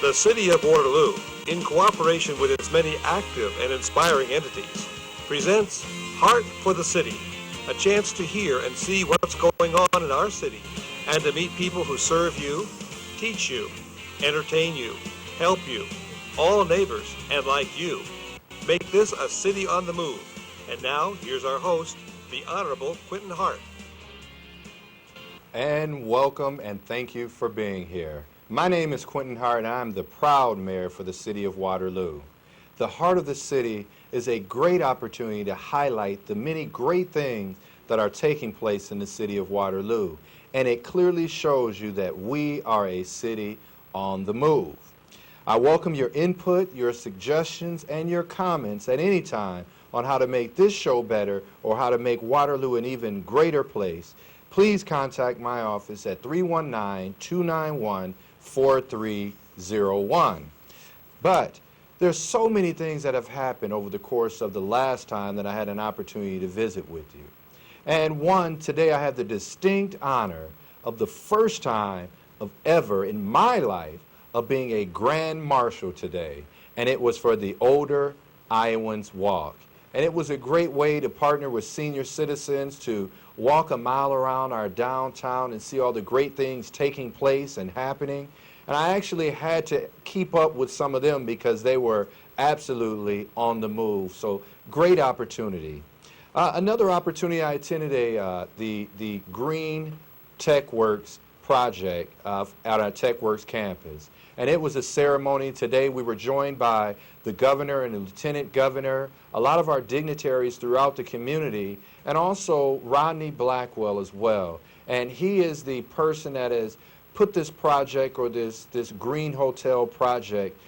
The City of Waterloo, in cooperation with its many active and inspiring entities, presents Heart for the City, a chance to hear and see what's going on in our city and to meet people who serve you, teach you, entertain you, help you, all neighbors and like you. Make this a city on the move. And now, here's our host, the Honorable Quentin Hart. And welcome and thank you for being here. My name is Quentin Hart and I'm the proud mayor for the City of Waterloo. The Heart of the City is a great opportunity to highlight the many great things that are taking place in the City of Waterloo. And it clearly shows you that we are a city on the move. I welcome your input, your suggestions, and your comments at any time on how to make this show better or how to make Waterloo an even greater place. Please contact my office at 319-291-4301. But there's so many things that have happened over the course of the last time that I had an opportunity to visit with you. And one, today I have the distinct honor of the first time of ever in my life of being a Grand Marshal today. And it was for the Older Iowans Walk. And it was a great way to partner with senior citizens to walk a mile around our downtown and see all the great things taking place and happening. And I actually had to keep up with some of them because they were absolutely on the move. So great opportunity. Another opportunity, I attended the Green Tech Works project at our Tech Works campus. And it was a ceremony. Today we were joined by the governor and the lieutenant governor, a lot of our dignitaries throughout the community, and also Rodney Blackwell as well. And he is the person that has put this project or this Green Hotel project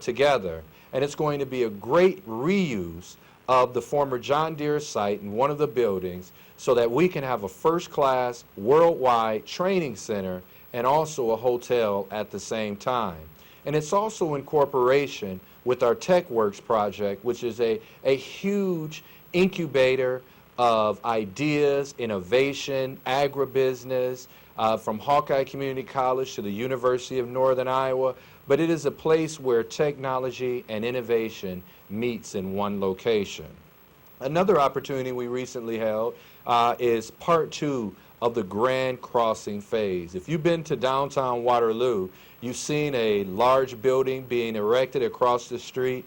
together. And it's going to be a great reuse of the former John Deere site in one of the buildings so that we can have a first-class worldwide training center and also a hotel at the same time. And it's also in cooperation with our TechWorks project, which is a huge incubator of ideas, innovation, agribusiness, from Hawkeye Community College to the University of Northern Iowa. But it is a place where technology and innovation meets in one location. Another opportunity we recently held is part 2 of the Grand Crossing phase. If you've been to downtown Waterloo, you've seen a large building being erected across the street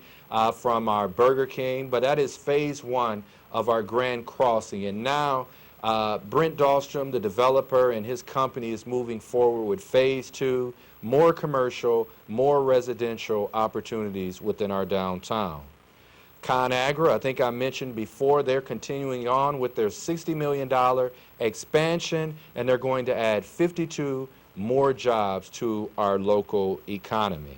from our Burger King, but that is phase 1 of our Grand Crossing. And now Brent Dahlstrom, the developer, and his company is moving forward with phase 2, more commercial, more residential opportunities within our downtown. ConAgra, I think I mentioned before, they're continuing on with their $60 million expansion, and they're going to add 52 more jobs to our local economy.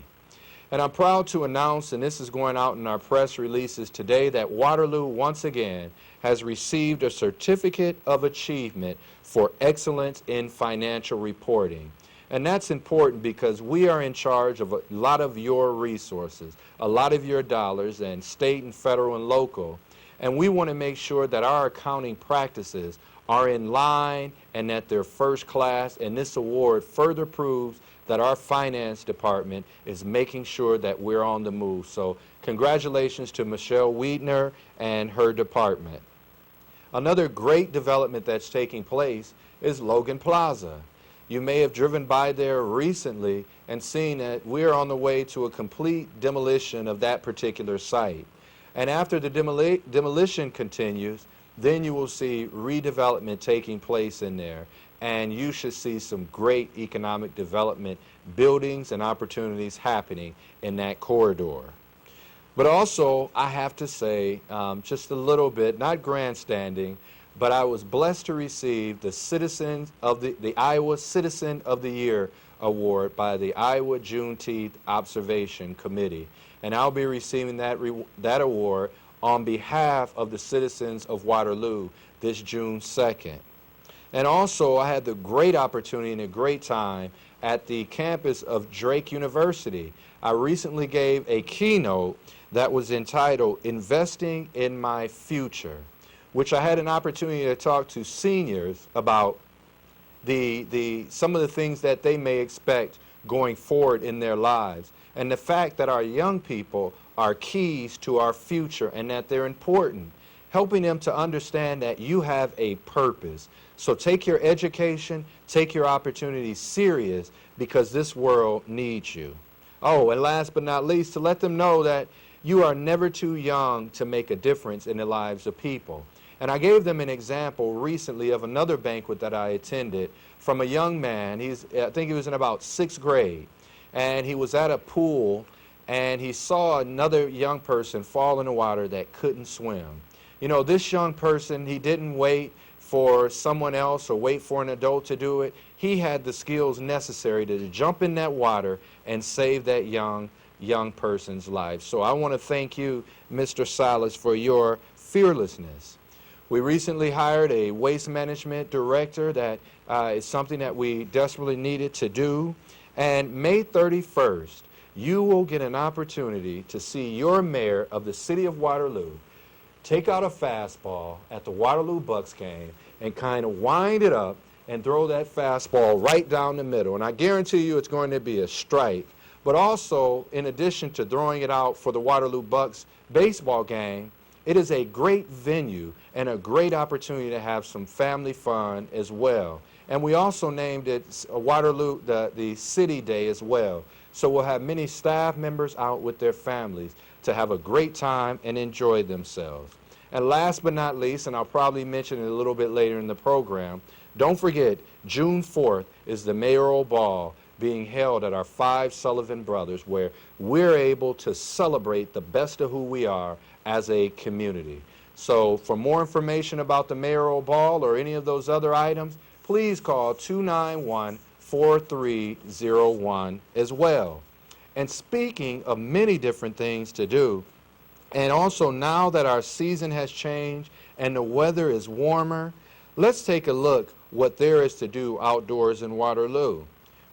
And I'm proud to announce, and this is going out in our press releases today, that Waterloo once again has received a Certificate of Achievement for Excellence in Financial Reporting. And that's important because we are in charge of a lot of your resources, a lot of your dollars, and state and federal and local. And we want to make sure that our accounting practices are in line and that they're first class. And this award further proves that our finance department is making sure that we're on the move. So congratulations to Michelle Wiedner and her department. Another great development that's taking place is Logan Plaza. You may have driven by there recently and seen that we're on the way to a complete demolition of that particular site. And after the demolition continues, then you will see redevelopment taking place in there. And you should see some great economic development buildings and opportunities happening in that corridor. But also, I have to say, just a little bit, not grandstanding, but I was blessed to receive the Citizens of the Iowa Citizen of the Year Award by the Iowa Juneteenth Observation Committee. And I'll be receiving that award on behalf of the citizens of Waterloo this June 2nd. And also, I had the great opportunity and a great time at the campus of Drake University. I recently gave a keynote that was entitled Investing in My Future, which I had an opportunity to talk to seniors about some of the things that they may expect going forward in their lives. And the fact that our young people are keys to our future and that they're important, helping them to understand that you have a purpose. So take your education, take your opportunities serious, because this world needs you. Oh, and last but not least, to let them know that you are never too young to make a difference in the lives of people. And I gave them an example recently of another banquet that I attended from a young man. I think he was in about 6th grade, and he was at a pool, and he saw another young person fall in the water that couldn't swim. You know, this young person, he didn't wait for someone else or wait for an adult to do it. He had the skills necessary to jump in that water and save that young person's life. So I want to thank you, Mr. Silas, for your fearlessness. We recently hired a waste management director. That is something that we desperately needed to do. And May 31st, you will get an opportunity to see your mayor of the city of Waterloo take out a fastball at the Waterloo Bucks game and kind of wind it up and throw that fastball right down the middle. And I guarantee you it's going to be a strike. But also, in addition to throwing it out for the Waterloo Bucks baseball game, it is a great venue and a great opportunity to have some family fun as well. And we also named it Waterloo, the City Day as well. So we'll have many staff members out with their families to have a great time and enjoy themselves. And last but not least, and I'll probably mention it a little bit later in the program, don't forget, June 4th is the mayoral ball being held at our 5 Sullivan Brothers, where we're able to celebrate the best of who we are as a community. So for more information about the mayoral ball or any of those other items, please call 291-4301 as well. And speaking of many different things to do, and also now that our season has changed and the weather is warmer, let's take a look what there is to do outdoors in Waterloo.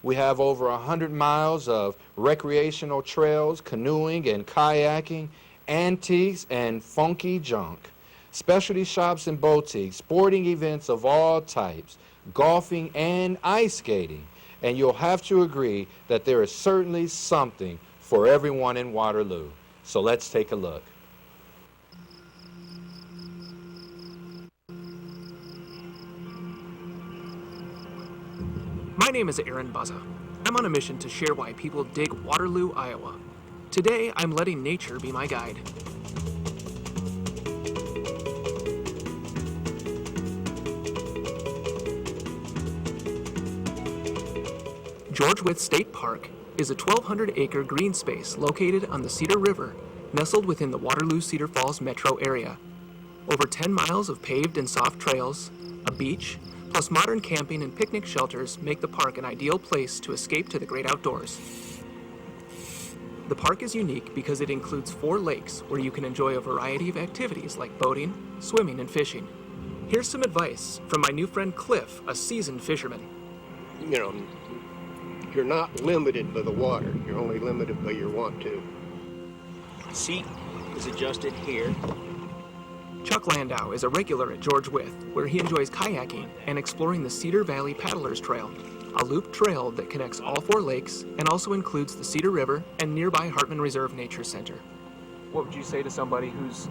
We have over 100 miles of recreational trails, canoeing and kayaking, antiques and funky junk, specialty shops and boutiques, sporting events of all types, golfing and ice skating. And you'll have to agree that there is certainly something for everyone in Waterloo. So let's take a look. My name is Aaron Buzza. I'm on a mission to share why people dig Waterloo, Iowa. Today, I'm letting nature be my guide. George Wythe State Park is a 1,200-acre green space located on the Cedar River, nestled within the Waterloo-Cedar Falls metro area. Over 10 miles of paved and soft trails, a beach, plus modern camping and picnic shelters make the park an ideal place to escape to the great outdoors. The park is unique because it includes 4 lakes where you can enjoy a variety of activities like boating, swimming, and fishing. Here's some advice from my new friend Cliff, a seasoned fisherman. You know, you're not limited by the water. You're only limited by your want to. Seat is adjusted here. Chuck Landau is a regular at George Wythe, where he enjoys kayaking and exploring the Cedar Valley Paddlers Trail, a loop trail that connects all 4 lakes and also includes the Cedar River and nearby Hartman Reserve Nature Center. What would you say to somebody who's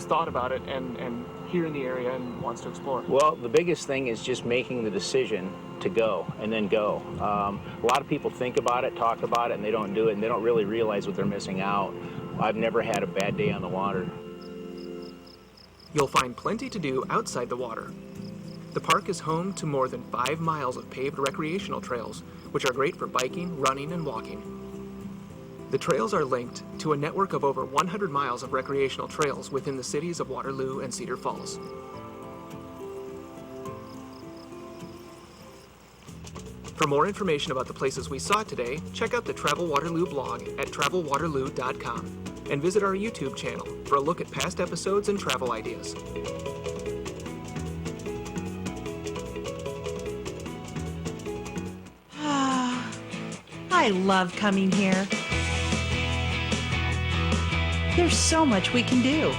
thought about it and here in the area and wants to explore? Well, the biggest thing is just making the decision to go and then go. A lot of people think about it, talk about it, and they don't do it, and they don't really realize what they're missing out. I've never had a bad day on the water. You'll find plenty to do outside the water. The park is home to more than 5 miles of paved recreational trails, which are great for biking, running, and walking. The trails are linked to a network of over 100 miles of recreational trails within the cities of Waterloo and Cedar Falls. For more information about the places we saw today, check out the Travel Waterloo blog at travelwaterloo.com and visit our YouTube channel for a look at past episodes and travel ideas. I love coming here. There's so much we can do.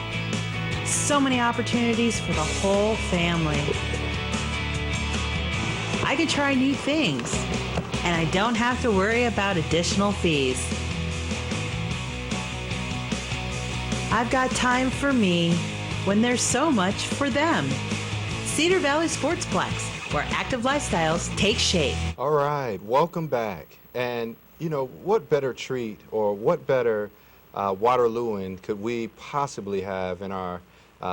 So many opportunities for the whole family. I can try new things. and I don't have to worry about additional fees. I've got time for me when there's so much for them. Cedar Valley Sportsplex, where active lifestyles take shape. All right, welcome back. And, you know, what better treat or what better Waterlooan could we possibly have in our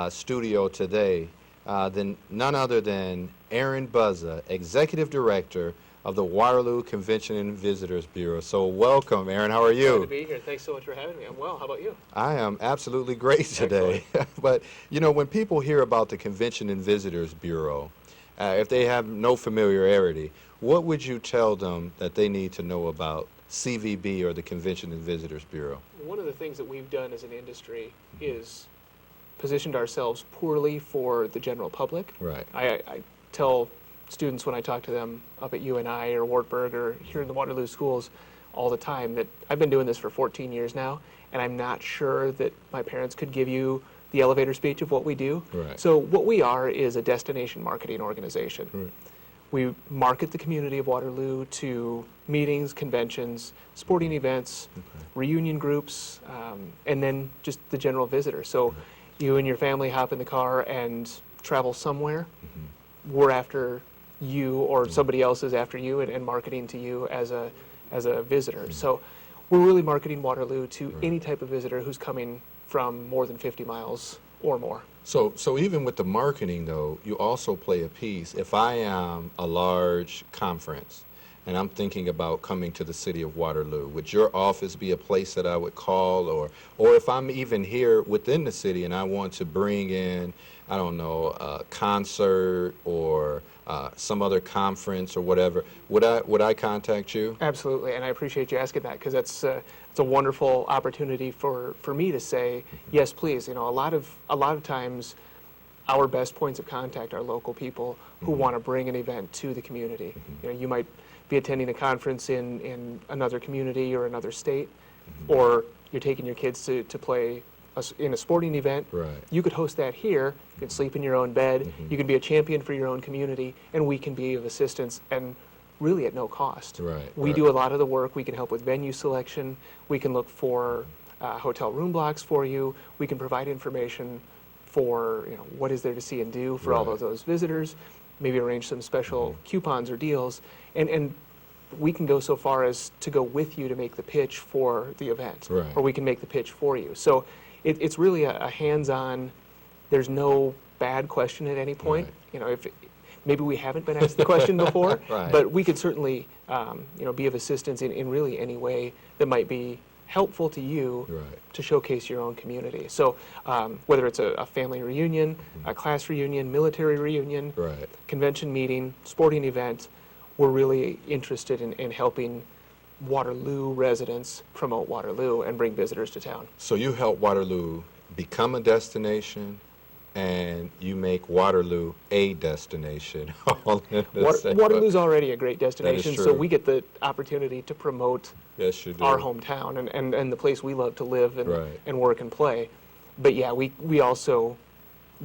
studio today than none other than Aaron Buzza, Executive Director of the Waterloo Convention and Visitors Bureau. So welcome, Aaron. How are you? Glad to be here. Thanks so much for having me. I'm well. How about you? I am absolutely great today. But, you know, when people hear about the Convention and Visitors Bureau, if they have no familiarity, what would you tell them that they need to know about CVB or the Convention and Visitors Bureau? One of the things that we've done as an industry is positioned ourselves poorly for the general public. Right. I tell students when I talk to them up at UNI or Wartburg or here in the Waterloo schools all the time that I've been doing this for 14 years now, and I'm not sure that my parents could give you the elevator speech of what we do. Right. So what we are is a destination marketing organization. Right. We market the community of Waterloo to meetings, conventions, sporting events, reunion groups, and then just the general visitor. So you and your family hop in the car and travel somewhere. We're after you, or somebody else is after you, and marketing to you as a visitor. So we're really marketing Waterloo to any type of visitor who's coming from more than 50 miles or more. So even with the marketing, though, you also play a piece. If I am a large conference and I'm thinking about coming to the city of Waterloo, would your office be a place that I would call? Or if I'm even here within the city and I want to bring in, I don't know, a concert or some other conference or whatever, would I contact you? Absolutely, and I appreciate you asking that, because it's a wonderful opportunity for me to say, yes, please. You know, a lot of times our best points of contact are local people who want to bring an event to the community. You know, you might be attending a conference in another community or another state, or you're taking your kids to play in a sporting event. Right. You could host that here. You could sleep in your own bed. You can be a champion for your own community, and we can be of assistance, and really at no cost. Right, We right. do a lot of the work. We can help with venue selection. We can look for hotel room blocks for you. We can provide information for, you know, what is there to see and do for all Right. of those visitors. Maybe arrange some special coupons or deals, and we can go so far as to go with you to make the pitch for the event, Right. or we can make the pitch for you. So it's really a hands-on. There's no bad question at any point. Right. You know, if maybe we haven't been asked the question before, Right. but we could certainly you know, be of assistance in really any way that might be helpful to you Right. to showcase your own community. So whether it's a family reunion, a class reunion, military reunion, Right. convention meeting, sporting event, we're really interested in helping Waterloo residents promote Waterloo and bring visitors to town. So you help Waterloo become a destination, and you make Waterloo a destination. All in the same- Waterloo's already a great destination, so true. we get the opportunity to promote Yes, you do. our hometown and the place we love to live and, Right. and work and play. But yeah, we also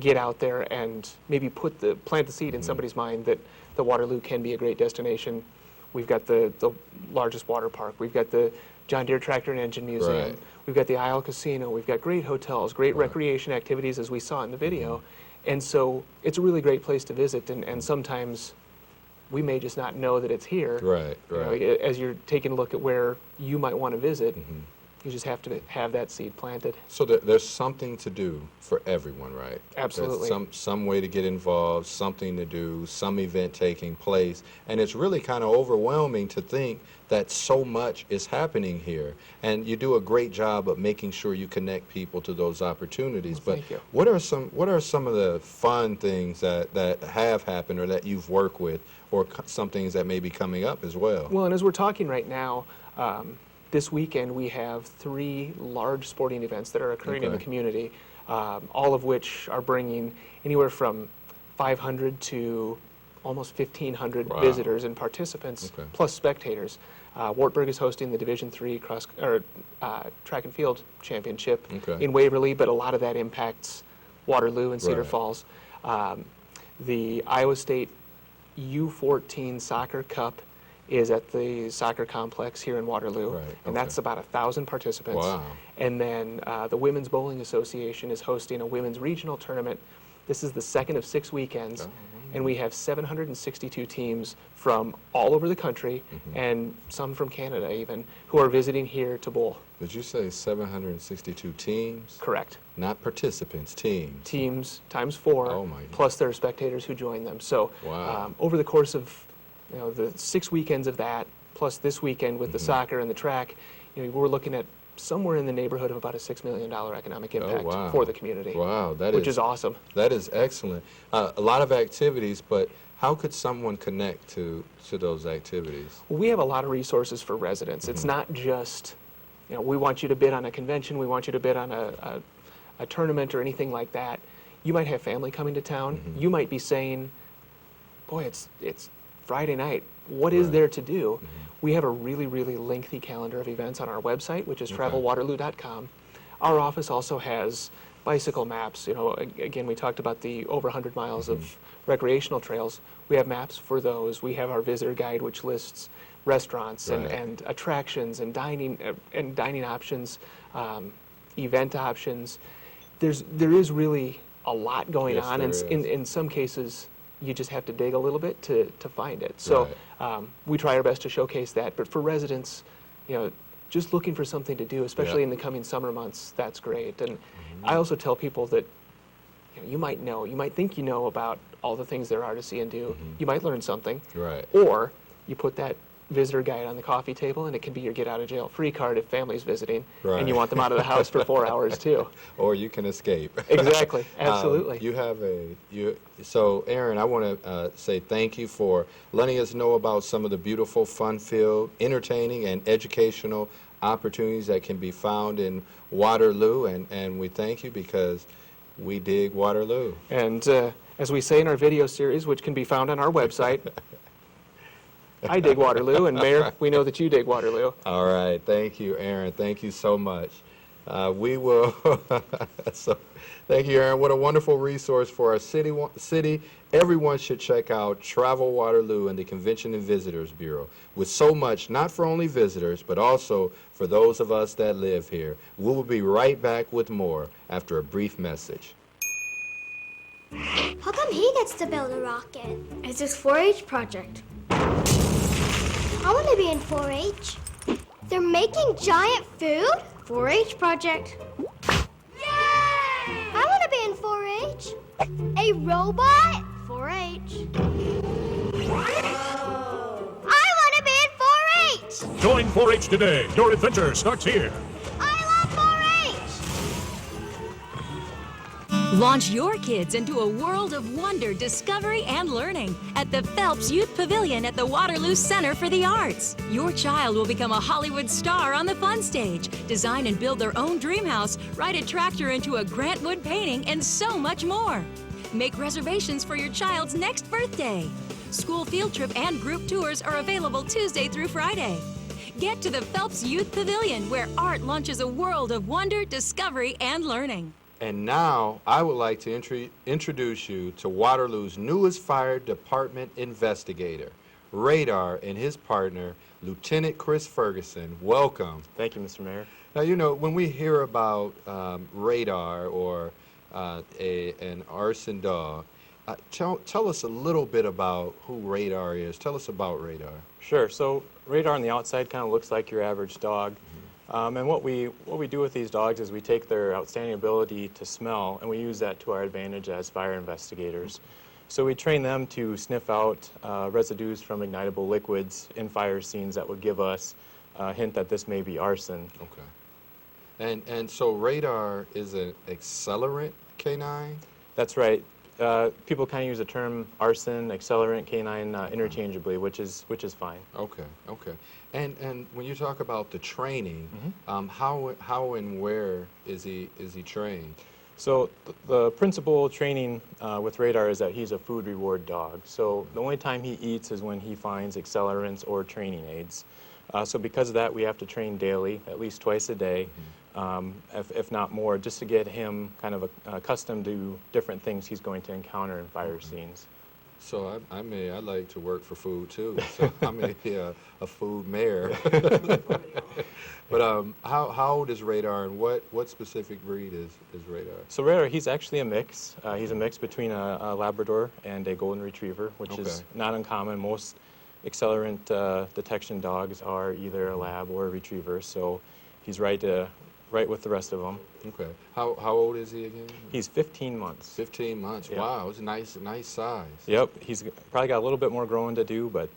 get out there and maybe plant the seed in somebody's mind that the Waterloo can be a great destination. We've got the largest water park. We've got the John Deere Tractor and Engine Museum. Right. We've got the Isle Casino. We've got great hotels, great recreation activities, as we saw in the video. And so it's a really great place to visit, and sometimes we may just not know that it's here. Right, You know, right. as you're taking a look at where you might want to visit, you just have to have that seed planted. So there's something to do for everyone, right? Absolutely. There's some way to get involved, something to do, some event taking place, and it's really kind of overwhelming to think that so much is happening here. And you do a great job of making sure you connect people to those opportunities. Well, but thank you. what are some of the fun things that have happened or that you've worked with, or some things that may be coming up as well? Well, and as we're talking right now, this weekend we have 3 large sporting events that are occurring in the Okay. community, all of which are bringing anywhere from 500 to almost 1,500 Wow. visitors and participants, Okay. plus spectators. Wartburg is hosting the Division III track and field championship Okay. in Waverly, but a lot of that impacts Waterloo and Cedar Right. Falls. The Iowa State U14 Soccer Cup is at the soccer complex here in Waterloo, Right, and that's about 1,000 participants. Wow. And then the Women's Bowling Association is hosting a women's regional tournament. This is the second of 6 weekends, and we have 762 teams from all over the country, and some from Canada even, who are visiting here to bowl. Did you say 762 teams? Correct. Not participants, teams. Teams times 4, Oh, my plus there are spectators who join them. So Wow. over the course of the 6 weekends of that, plus this weekend with the soccer and the track, we're looking at somewhere in the neighborhood of about a $6 million economic impact wow. for the community. Wow, which is awesome. That is excellent. A lot of activities, but how could someone connect to those activities? Well, we have a lot of resources for residents. It's not just, we want you to bid on a convention, we want you to bid on a tournament or anything like that. You might have family coming to town. You might be saying, boy, it's Friday night. What is there to do? We have a really, really lengthy calendar of events on our website, which is travelwaterloo.com. Our office also has bicycle maps. Again, we talked about the over 100 miles of recreational trails. We have maps for those. We have our visitor guide, which lists restaurants and attractions and dining options, event options. There is really a lot going on, and in some cases, you just have to dig a little bit to find it. So we try our best to showcase that. But for residents, just looking for something to do, especially in the coming summer months, that's great. And I also tell people that you might think you know about all the things there are to see and do. You might learn something. Right. Or you put that visitor guide on the coffee table, and it can be your get out of jail free card if family's visiting and you want them out of the house for 4 hours too. Or you can escape. Exactly, absolutely. So Aaron, I want to say thank you for letting us know about some of the beautiful, fun-filled, entertaining, and educational opportunities that can be found in Waterloo, and we thank you because we dig Waterloo. And as we say in our video series, which can be found on our website, I dig Waterloo, and Mayor, we know that you dig Waterloo. All right. Thank you, Aaron. Thank you so much. We will. So, thank you, Aaron. What a wonderful resource for our city. Everyone should check out Travel Waterloo and the Convention and Visitors Bureau, with so much, not for only visitors, but also for those of us that live here. We will be right back with more after a brief message. How come he gets to build a rocket? It's his 4-H project. I want to be in 4-H. They're making giant food? 4-H project. Yay! I want to be in 4-H. A robot? 4-H. I want to be in 4-H. Join 4-H today. Your adventure starts here. I love 4-H. Launch your kids into a world of wonder, discovery, and learning at the Phelps Youth Pavilion at the Waterloo Center for the Arts. Your child will become a Hollywood star on the fun stage, design and build their own dream house, ride a tractor into a Grant Wood painting, and so much more. Make reservations for your child's next birthday. School field trip and group tours are available Tuesday through Friday. Get to the Phelps Youth Pavilion, where art launches a world of wonder, discovery, and learning. And now, I would like to introduce you to Waterloo's newest fire department investigator, Radar, and his partner, Lieutenant Chris Ferguson. Welcome. Thank you, Mr. Mayor. Now, when we hear about Radar or an arson dog, tell us a little bit about who Radar is. Tell us about Radar. Sure. So Radar on the outside kind of looks like your average dog. And what we do with these dogs is we take their outstanding ability to smell, and we use that to our advantage as fire investigators. So we train them to sniff out residues from ignitable liquids in fire scenes that would give us a hint that this may be arson. Okay. And so Radar is an accelerant canine? That's right. People kind of use the term arson, accelerant, canine interchangeably, which is fine. Okay. And when you talk about the training, how and where is he trained? So the principal training with Radar is that he's a food reward dog. So the only time he eats is when he finds accelerants or training aids. So because of that, we have to train daily, at least twice a day, if not more, just to get him kind of accustomed to different things he's going to encounter in fire scenes. So I like to work for food too. So I may be a food mayor. But how old is Radar, and what specific breed is Radar? So Radar, he's actually a mix. He's a mix between a Labrador and a Golden Retriever, which is not uncommon. Most accelerant detection dogs are either a Lab or a Retriever, so he's right with the rest of them. Okay. How old is he again? He's 15 months. 15 months. Yep. Wow, it's a nice size. Yep. He's probably got a little bit more growing to do, but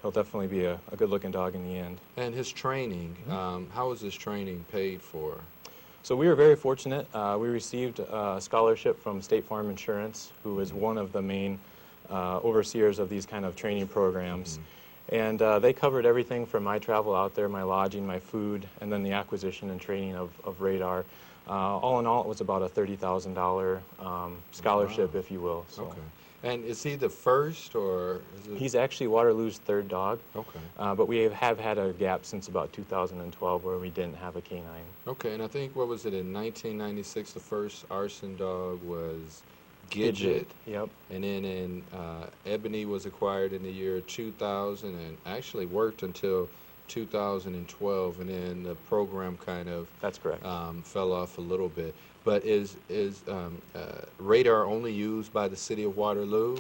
he'll definitely be a good-looking dog in the end. And his training, how is his training paid for? So we were very fortunate. We received a scholarship from State Farm Insurance, who is one of the main overseers of these kind of training programs. And they covered everything from my travel out there, my lodging, my food, and then the acquisition and training of Radar. All in all, it was about a $30,000 scholarship, if you will. So. Okay. And is he the first, or is it... He's actually Waterloo's third dog. Okay. But we have had a gap since about 2012 where we didn't have a canine. Okay, and I think, what was it, in 1996, the first arson dog was Gidget. Yep. And then Ebony was acquired in the year 2000 and actually worked until 2012, and then the program kind of That's correct. Fell off a little bit. But is Radar only used by the city of Waterloo?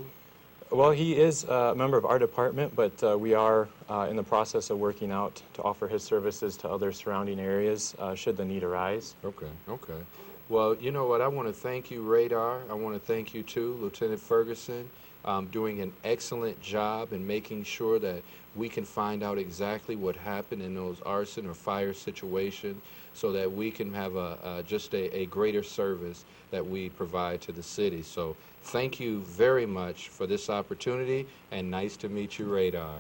Well, he is a member of our department, but we are in the process of working out to offer his services to other surrounding areas should the need arise. Okay, okay. Well, you know what, I want to thank you, Radar. I want to thank you too, Lieutenant Ferguson, doing an excellent job in making sure that we can find out exactly what happened in those arson or fire situations so that we can have just a greater service that we provide to the city. So thank you very much for this opportunity, and nice to meet you, Radar.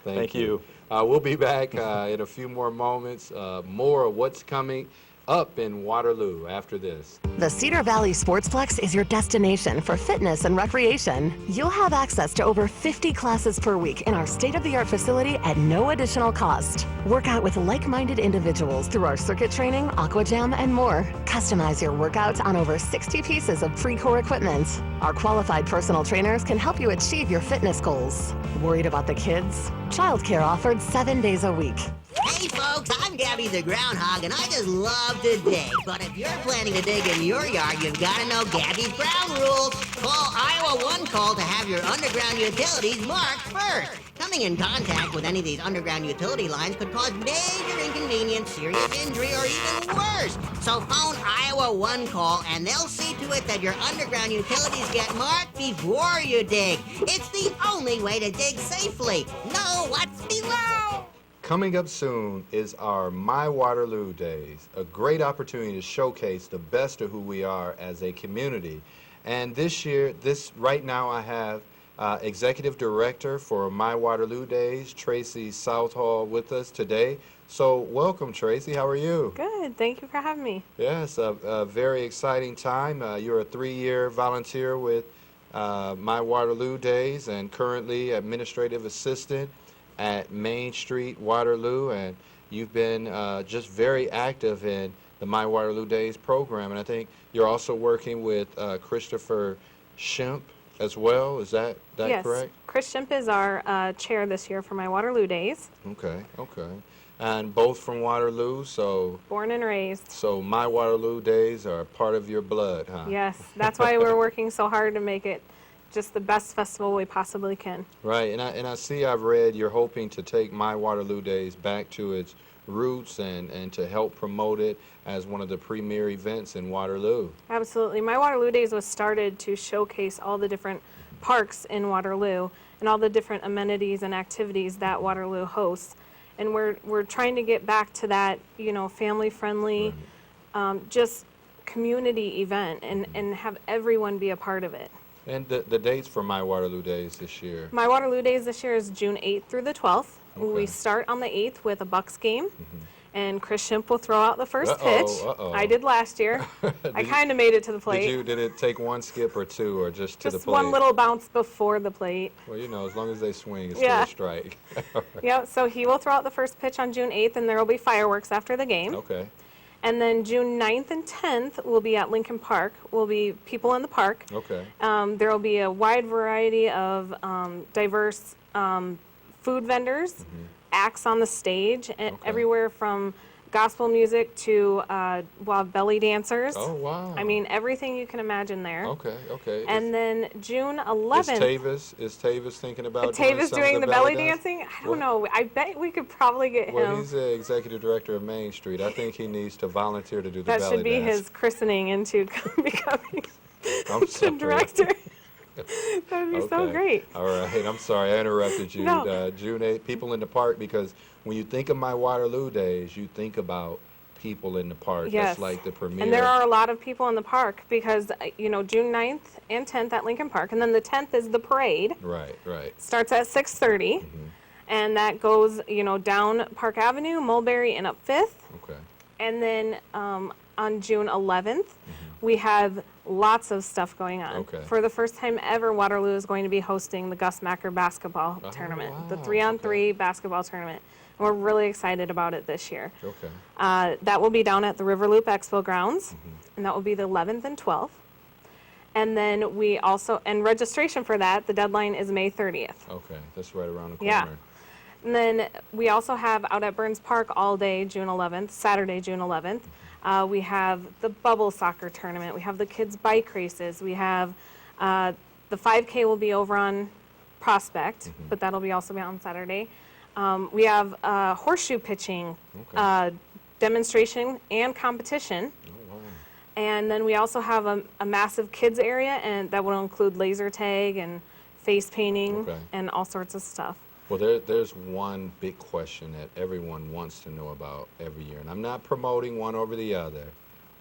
Thank you. We'll be back in a few more moments, more of what's coming up in Waterloo after this. The Cedar Valley Sportsplex is your destination for fitness and recreation. You'll have access to over 50 classes per week in our state-of-the-art facility at no additional cost. Work out with like-minded individuals through our circuit training, aqua jam, and more. Customize your workouts on over 60 pieces of pre-core equipment. Our qualified personal trainers can help you achieve your fitness goals. Worried about the kids? Childcare offered 7 days a week. Hey folks, I'm Gabby the Groundhog, and I just love to dig. But if you're planning to dig in your yard, you've got to know Gabby's ground rules. Call Iowa One Call to have your underground utilities marked first. Coming in contact with any of these underground utility lines could cause major inconvenience, serious injury, or even worse. So phone Iowa One Call, and they'll see to it that your underground utilities get marked before you dig. It's the only way to dig safely. Know what's below. Coming up soon is our My Waterloo Days, a great opportunity to showcase the best of who we are as a community. And this year, right now I have Executive Director for My Waterloo Days, Tracey Southall, with us today. So welcome, Tracey. How are you? Good. Thank you for having me. Yes, a very exciting time. You're a 3-year volunteer with My Waterloo Days and currently Administrative Assistant at Main Street, Waterloo, and you've been just very active in the My Waterloo Days program, and I think you're also working with Christopher Shemp as well. Is that yes. correct? Chris Shemp is our chair this year for My Waterloo Days. Okay, okay. And both from Waterloo, so... Born and raised. So My Waterloo Days are part of your blood, huh? Yes, that's why we're working so hard to make it just the best festival we possibly can. Right, and I see, I've read you're hoping to take My Waterloo Days back to its roots and to help promote it as one of the premier events in Waterloo. Absolutely. My Waterloo Days was started to showcase all the different parks in Waterloo and all the different amenities and activities that Waterloo hosts. And we're trying to get back to that, family-friendly, just community event and have everyone be a part of it. And the dates for My Waterloo Days this year? My Waterloo Days this year is June 8th through the 12th. Okay. We start on the 8th with a Bucks game, and Chris Shemp will throw out the first pitch. I did last year. I kind of made it to the plate. Did it take one skip or two, or just to the plate? Just one little bounce before the plate. Well, as long as they swing, it's still a strike. Yeah, so he will throw out the first pitch on June 8th, and there will be fireworks after the game. Okay. And then June 9th and 10th will be at Lincoln Park. Will be people in the park. Okay. There will be a wide variety of diverse food vendors, acts on the stage, everywhere from gospel music to belly dancers. Oh, wow. I mean, everything you can imagine there. Okay, okay. And then June 11th. Is Tavis thinking about Tavis doing the belly dancing? I don't Well- know. I bet we could probably get him. Well, he's the executive director of Main Street. I think he needs to volunteer to do the That belly should be dance. his christening into becoming I'm the sorry. director. That would be so Okay. great. All right, I'm sorry, I interrupted you. No. June 8th, people in the park, because when you think of my Waterloo days, you think about people in the park. Yes. That's like the premiere. And there are a lot of people in the park because, June 9th and 10th at Lincoln Park. And then the 10th is the parade. Right, right. Starts at 6:30. And that goes, down Park Avenue, Mulberry, and up 5th. Okay. And then on June 11th, we have lots of stuff going on. Okay. For the first time ever, Waterloo is going to be hosting the Gus Macker basketball tournament, the 3-on-3 basketball tournament. And we're really excited about it this year. Okay. That will be down at the River Loop Expo grounds, and that will be the 11th and 12th. And then we also, and registration for that, the deadline is May 30th. Okay, that's right around the corner. Yeah. And then we also have out at Burns Park all day, June 11th, Saturday, June 11th. We have the bubble soccer tournament. We have the kids' bike races. We have the 5K will be over on Prospect, but that'll be also be on Saturday. We have horseshoe pitching demonstration and competition. And then we also have a massive kids area, and that will include laser tag and face painting and all sorts of stuff. Well, there's one big question that everyone wants to know about every year, and I'm not promoting one over the other.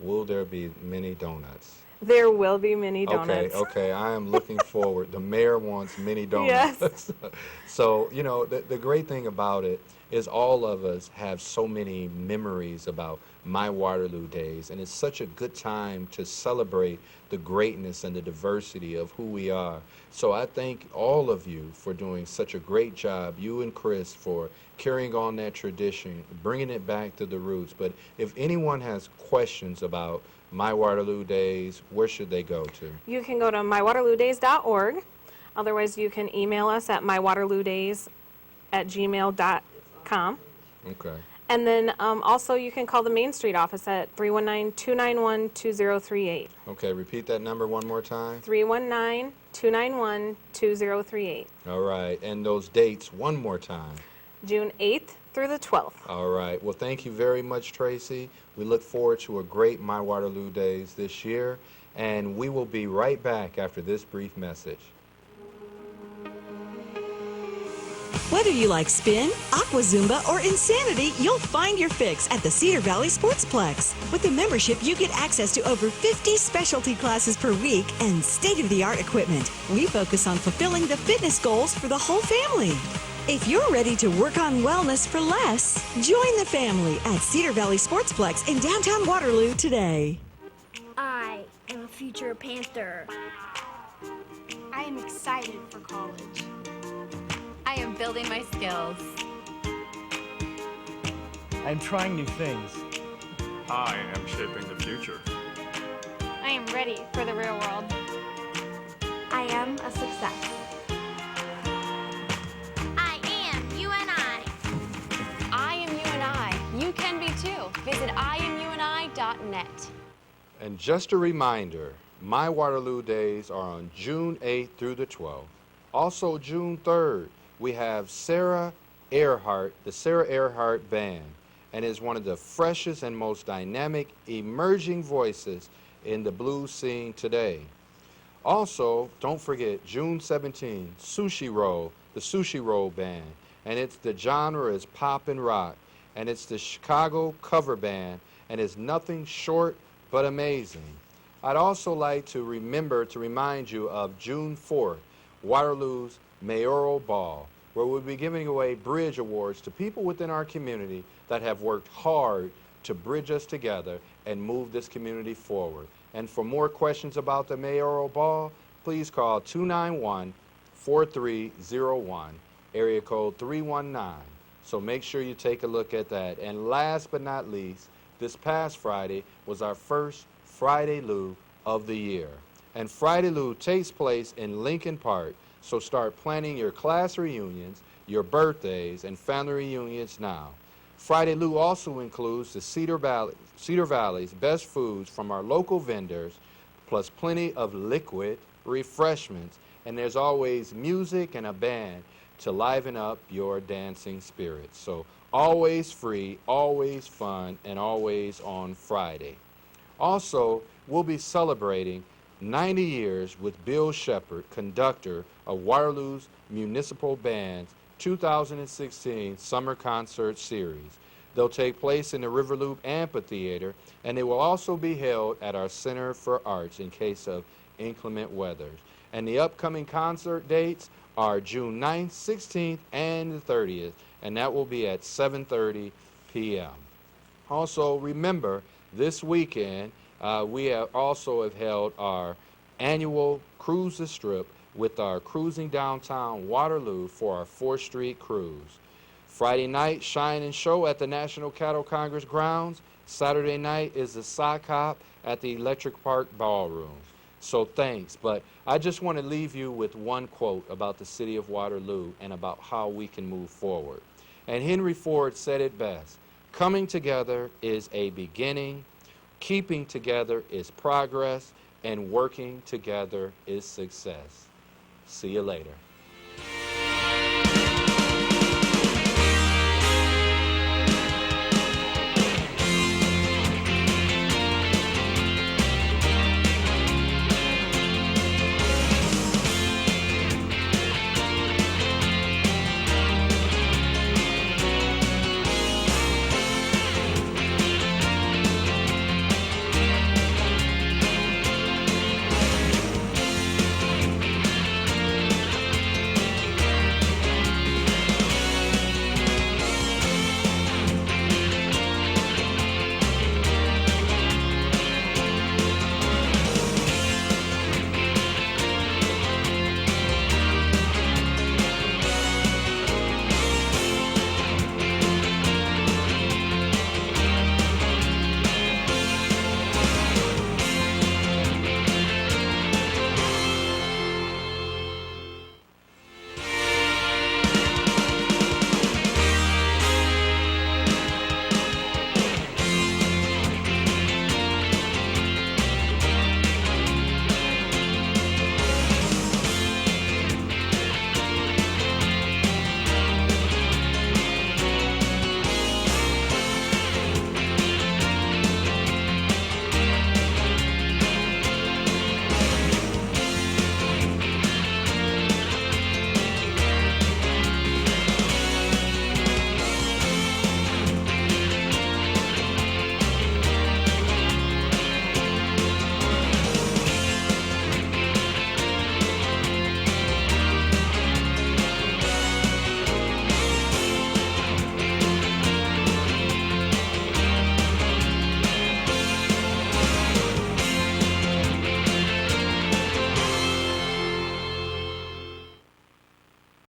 Will there be mini donuts? There will be mini donuts. Okay, I am looking forward. The mayor wants mini donuts. Yes. So, the great thing about it is all of us have so many memories about my Waterloo days, and it's such a good time to celebrate the greatness and the diversity of who we are. So I thank all of you for doing such a great job, you and Chris, for carrying on that tradition, bringing it back to the roots. But if anyone has questions about my Waterloo days, where should they go to? You can go to mywaterloodays.org. Otherwise, you can email us at mywaterloodays@gmail.com. Okay. And then also you can call the Main Street office at 319-291-2038. Okay, repeat that number one more time. 319-291-2038. All right, and those dates one more time. June 8th through the 12th. All right, well, thank you very much, Tracey. We look forward to a great My Waterloo Days this year, and we will be right back after this brief message. Whether you like spin, aqua zumba, or insanity, you'll find your fix at the Cedar Valley Sportsplex. With a membership, you get access to over 50 specialty classes per week and state-of-the-art equipment. We focus on fulfilling the fitness goals for the whole family. If you're ready to work on wellness for less, join the family at Cedar Valley Sportsplex in downtown Waterloo today. I am a future Panther. I am excited for college. I am building my skills. I'm trying new things. I am shaping the future. I am ready for the real world. I am a success. I am UNI. I am UNI. You can be too. Visit IamUNI.net. And just a reminder, my Waterloo Days are on June 8th through the 12th. Also June 3rd, we have Sarah Earhart, the Sarah Earhart Band, and is one of the freshest and most dynamic emerging voices in the blues scene today. Also, don't forget June 17th, Sushi Roll, the Sushi Roll Band, and the genre is pop and rock, and it's the Chicago cover band, and it's nothing short but amazing. I'd also like to remind you of June 4th, Waterloo's Mayoral Ball, where we'll be giving away bridge awards to people within our community that have worked hard to bridge us together and move this community forward. And for more questions about the Mayoral Ball, please call 291-4301, area code 319. So make sure you take a look at that. And last but not least, this past Friday was our first Friday-Loo of the year. And Friday-Loo takes place in Lincoln Park, so start planning your class reunions, your birthdays, and family reunions now. Friday-Loo also includes the Cedar Valley's best foods from our local vendors, plus plenty of liquid refreshments, and there's always music and a band to liven up your dancing spirits. So always free, always fun, and always on Friday. Also, we'll be celebrating 90 years with Bill Shepard, conductor of Waterloo's Municipal Band's 2016 Summer Concert Series. They'll take place in the Riverloop Amphitheater, and they will also be held at our Center for Arts in case of inclement weather. And the upcoming concert dates are June 9th, 16th, and the 30th, and that will be at 7:30 p.m. Also, remember, this weekend, we have held our annual Cruise the Strip with our Cruising Downtown Waterloo for our 4th Street Cruise. Friday night, Shine and Show at the National Cattle Congress grounds. Saturday night is the sock hop at the Electric Park Ballroom. So thanks, but I just want to leave you with one quote about the city of Waterloo and about how we can move forward. And Henry Ford said it best: coming together is a beginning, keeping together is progress, and working together is success. See you later.